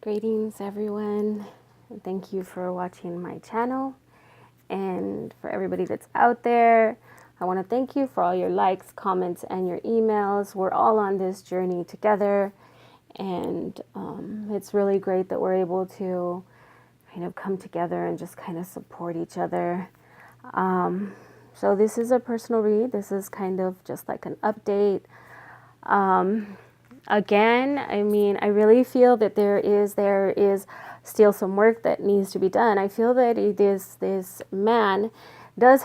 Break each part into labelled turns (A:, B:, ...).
A: Greetings, everyone. Thank you for watching my channel. And for everybody that's out there, I want to thank you for all your likes, comments, and your emails. We're all on this journey together. And it's really great that we're able to kind of come together and just kind of support each other. So this is a personal read. This is kind of just like an update. Again, I mean, I really feel that there is still some work that needs to be done. I feel that this man does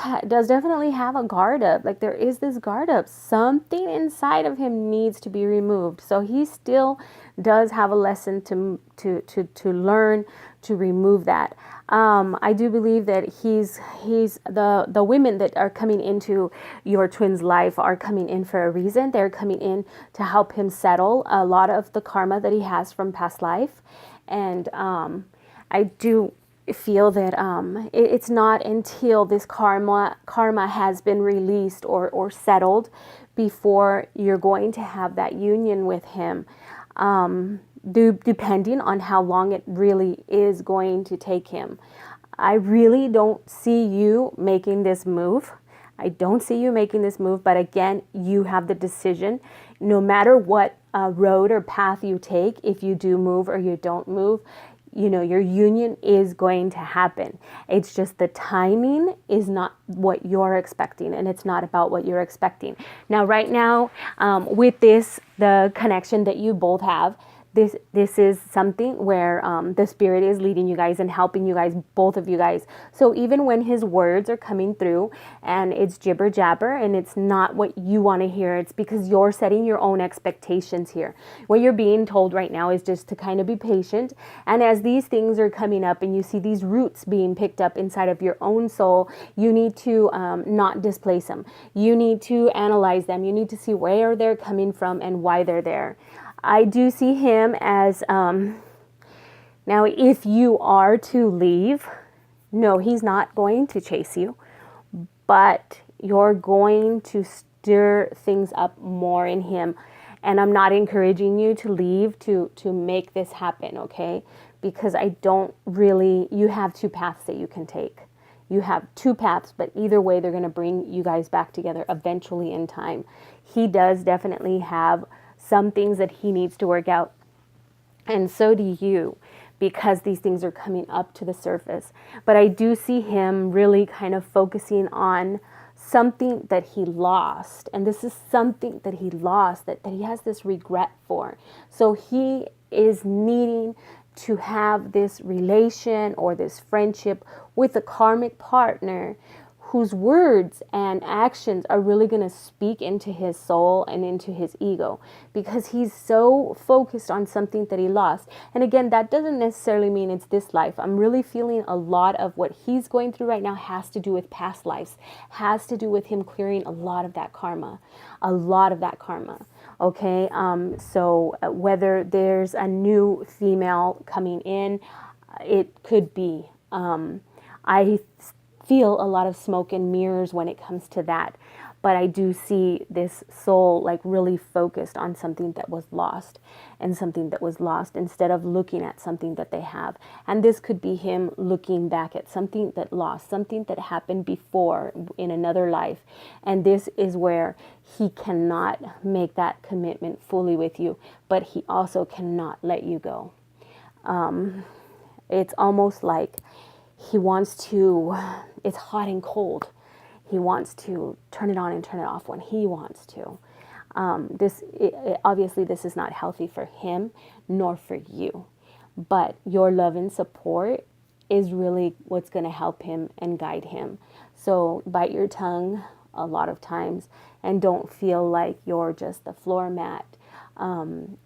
A: definitely have a guard up. Like there is this guard up. Something inside of him needs to be removed. So he still does have a lesson to learn to remove that. I do believe that he's the women that are coming into your twin's life are coming in for a reason. They're coming in to help him settle a lot of the karma that he has from past life. And I do feel that it's not until this karma has been released or settled before you're going to have that union with him. Depending on how long it really is going to take him. I really don't see you making this move. I don't see you making this move, but again, you have the decision. No matter what road or path you take, if you do move or you don't move, you know, your union is going to happen. It's just the timing is not what you're expecting, and it's not about what you're expecting. Now, right now, with this, the connection that you both have, this is something where the spirit is leading you guys and helping you guys, both of you guys. So even when his words are coming through and it's jibber jabber and it's not what you want to hear, it's because you're setting your own expectations here. What you're being told right now is just to kind of be patient. And as these things are coming up and you see these roots being picked up inside of your own soul, you need to not displace them. You need to analyze them. You need to see where they're coming from and why they're there. I do see him as, now if you are to leave, no, he's not going to chase you, but you're going to stir things up more in him. And I'm not encouraging you to leave to make this happen, okay? Because I don't really, you have two paths that you can take. You have two paths, but either way, they're going to bring you guys back together eventually in time. He does definitely have some things that he needs to work out. And so do you, because these things are coming up to the surface. But I do see him really kind of focusing on something that he lost. And this is something that he lost, that he has this regret for. So he is needing to have this relation or this friendship with a karmic partner whose words and actions are really going to speak into his soul and into his ego, because he's so focused on something that he lost. And again, that doesn't necessarily mean it's this life. I'm really feeling a lot of what he's going through right now has to do with past lives, has to do with him clearing a lot of that karma, Okay, so whether there's a new female coming in, it could be. I feel a lot of smoke and mirrors when it comes to that. But I do see this soul like really focused on something that was lost, and something that was lost instead of looking at something that they have. And this could be him looking back at something that lost, something that happened before in another life. And this is where he cannot make that commitment fully with you, but he also cannot let you go. It's almost like he wants to, it's hot and cold. He wants to turn it on and turn it off when he wants to. Obviously, this is not healthy for him nor for you. But your love and support is really what's going to help him and guide him. So bite your tongue a lot of times and don't feel like you're just the floor mat.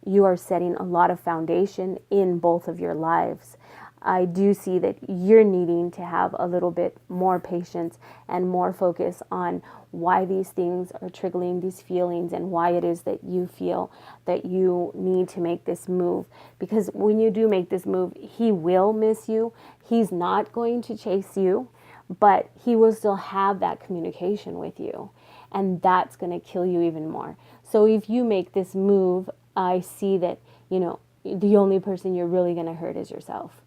A: You are setting a lot of foundation in both of your lives. I do see that you're needing to have a little bit more patience and more focus on why these things are triggering these feelings and why it is that you feel that you need to make this move. Because when you do make this move, he will miss you. He's not going to chase you, but he will still have that communication with you. And that's going to kill you even more. So if you make this move, I see that, you know, the only person you're really going to hurt is yourself.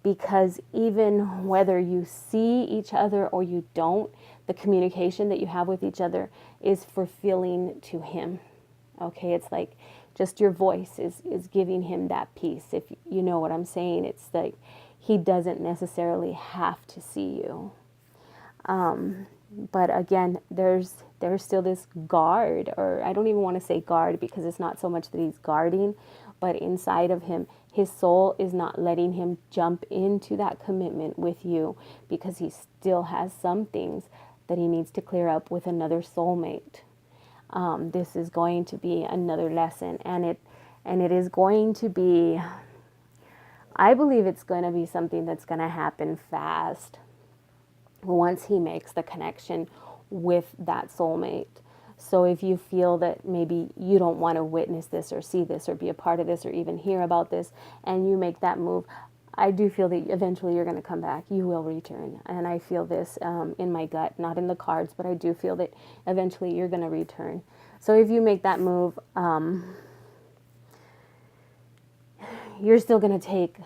A: Because even whether you see each other or you don't, the communication that you have with each other is fulfilling to him. Okay, it's like just your voice is giving him that peace. If you know what I'm saying, it's like he doesn't necessarily have to see you. But again, there's still this guard, or I don't even want to say guard because it's not so much that he's guarding, but inside of him, his soul is not letting him jump into that commitment with you because he still has some things that he needs to clear up with another soulmate. This is going to be another lesson, and it is going to be, I believe it's going to be something that's going to happen fast once he makes the connection with that soulmate. So if you feel that maybe you don't want to witness this or see this or be a part of this or even hear about this, and you make that move, I do feel that eventually you're going to come back. You will return. And I feel this in my gut, not in the cards, but I do feel that eventually you're going to return. So if you make that move, you're still going to take,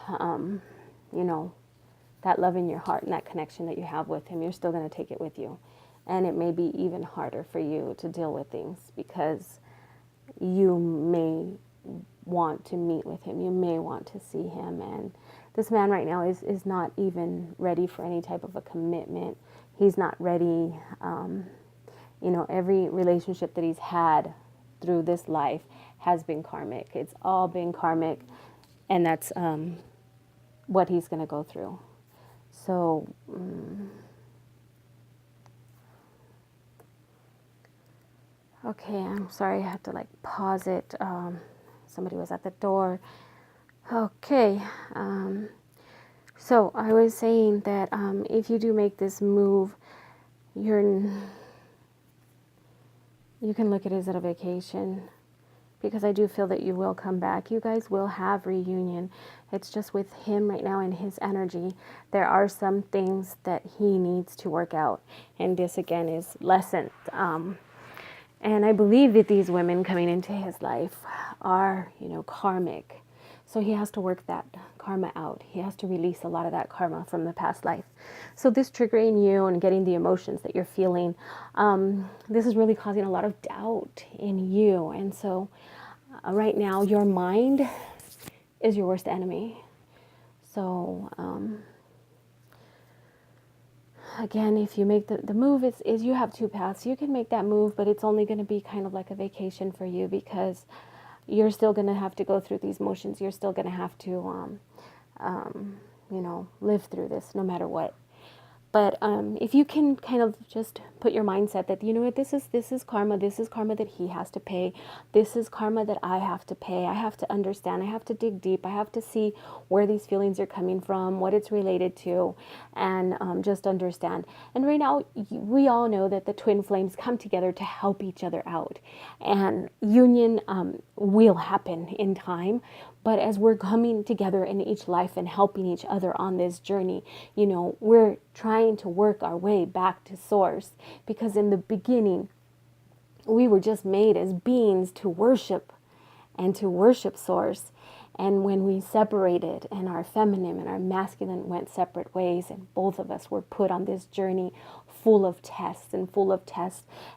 A: that love in your heart and that connection that you have with him. You're still going to take it with you. And it may be even harder for you to deal with things because you may want to meet with him. You may want to see him. And this man right now is not even ready for any type of a commitment. He's not ready. Every relationship that he's had through this life has been karmic. It's all been karmic. And that's what he's going to go through. So, okay, I'm sorry, I had to pause it. Somebody was at the door. Okay, so I was saying that if you do make this move, you can look at it as a vacation, because I do feel that you will come back. You guys will have reunion. It's just with him right now and his energy. There are some things that he needs to work out. And this, again, is lessons. And I believe that these women coming into his life are, karmic. So he has to work that karma out. He has to release a lot of that karma from the past life. So this triggering you and getting the emotions that you're feeling, this is really causing a lot of doubt in you. And so right now, your mind is your worst enemy. So again, if you make the move, is you have two paths. You can make that move, but it's only going to be kind of like a vacation for you, because you're still going to have to go through these motions. You're still going to have to, live through this no matter what. But if you can kind of just put your mindset that, what, this is karma. This is karma that he has to pay. This is karma that I have to pay. I have to understand. I have to dig deep. I have to see where these feelings are coming from, what it's related to, and just understand. And right now, we all know that the twin flames come together to help each other out. And union will happen in time. But as we're coming together in each life and helping each other on this journey, we're trying to work our way back to source. Because in the beginning, we were just made as beings to worship and to worship source. And when we separated and our feminine and our masculine went separate ways, and both of us were put on this journey full of tests,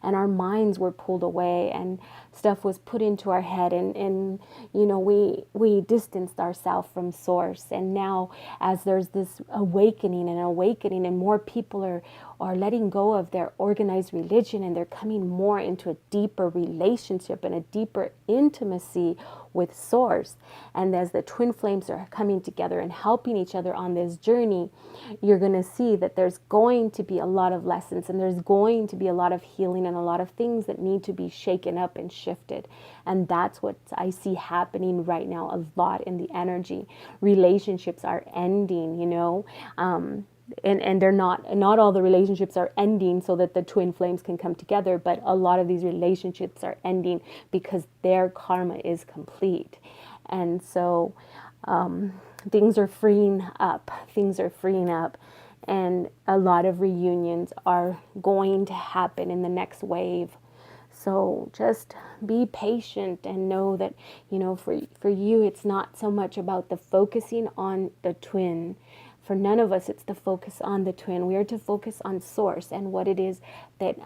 A: and our minds were pulled away, and stuff was put into our head, and we distanced ourselves from source. And now, as there's this awakening and more people are letting go of their organized religion, and they're coming more into a deeper relationship and a deeper intimacy with source. And as the twin flames are coming together and helping each other on this journey, you're going to see that there's going to be a lot of lessons, and there's going to be a lot of healing and a lot of things that need to be shaken up and shifted. And that's what I see happening right now a lot in the energy. Relationships are ending, and they're not all the relationships are ending so that the twin flames can come together, but a lot of these relationships are ending because their karma is complete. And so things are freeing up, and a lot of reunions are going to happen in the next wave. So just be patient and know that, for you, it's not so much about the focusing on the twin. For none of us, it's the focus on the twin. We are to focus on source and what it is that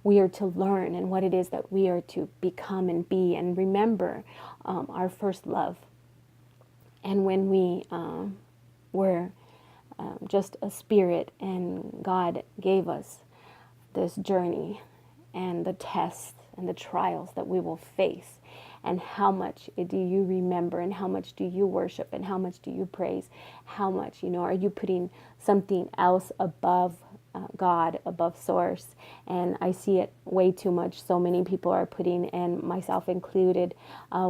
A: we are to learn and what it is that we are to become and be and remember our first love. And when we were just a spirit and God gave us this journey and the tests and the trials that we will face, and how much do you remember, and how much do you worship, and how much do you praise, how much, are you putting something else above God, above source? And I see it way too much. So many people are putting, and myself included,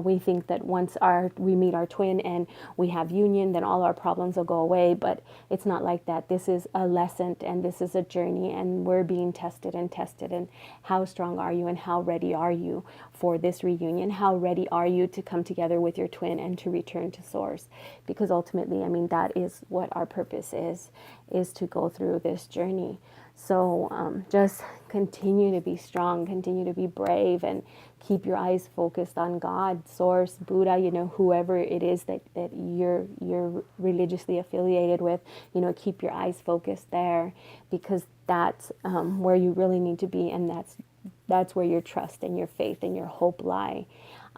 A: we think that once we meet our twin and we have union, then all our problems will go away. But it's not like that. This is a lesson, and this is a journey, and we're being tested and tested. And how strong are you, and how ready are you for this reunion? How ready are you to come together with your twin and to return to source? Because ultimately, that is what our purpose is to go through this journey. So just continue to be strong, continue to be brave, and keep your eyes focused on God, Source, Buddha, whoever it is that you're religiously affiliated with. Keep your eyes focused there, because that's where you really need to be, and that's where your trust and your faith and your hope lie.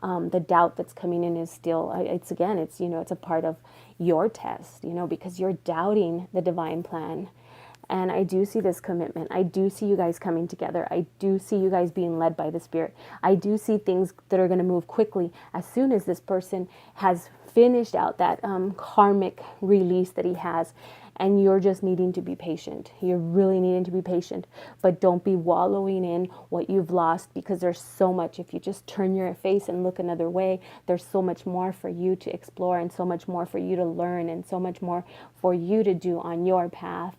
A: The doubt that's coming in is still, it's a part of your test, because you're doubting the divine plan. And I do see this commitment. I do see you guys coming together. I do see you guys being led by the Spirit. I do see things that are going to move quickly as soon as this person has finished out that karmic release that he has. And you're just needing to be patient. You're really needing to be patient. But don't be wallowing in what you've lost, because there's so much. If you just turn your face and look another way, there's so much more for you to explore, and so much more for you to learn, and so much more for you to do on your path,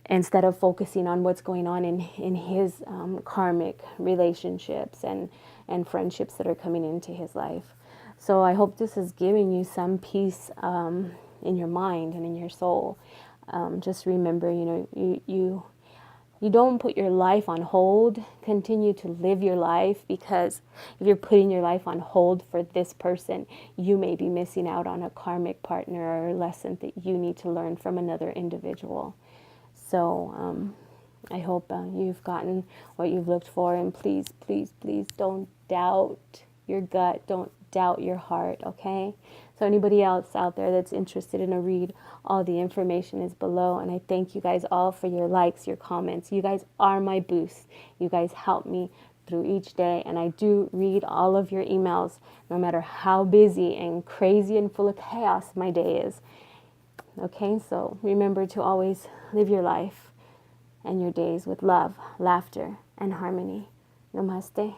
A: instead of focusing on what's going on in his karmic relationships and friendships that are coming into his life. So I hope this is giving you some peace in your mind and in your soul. Just remember, you don't put your life on hold. Continue to live your life, because if you're putting your life on hold for this person, you may be missing out on a karmic partner or a lesson that you need to learn from another individual. So I hope you've gotten what you've looked for, and please, please, please don't doubt your gut. Don't doubt your heart, okay? So anybody else out there that's interested in a read, all the information is below. And I thank you guys all for your likes, your comments. You guys are my boost. You guys help me through each day, and I do read all of your emails, no matter how busy and crazy and full of chaos my day is. Okay, so remember to always live your life and your days with love, laughter, and harmony. Namaste.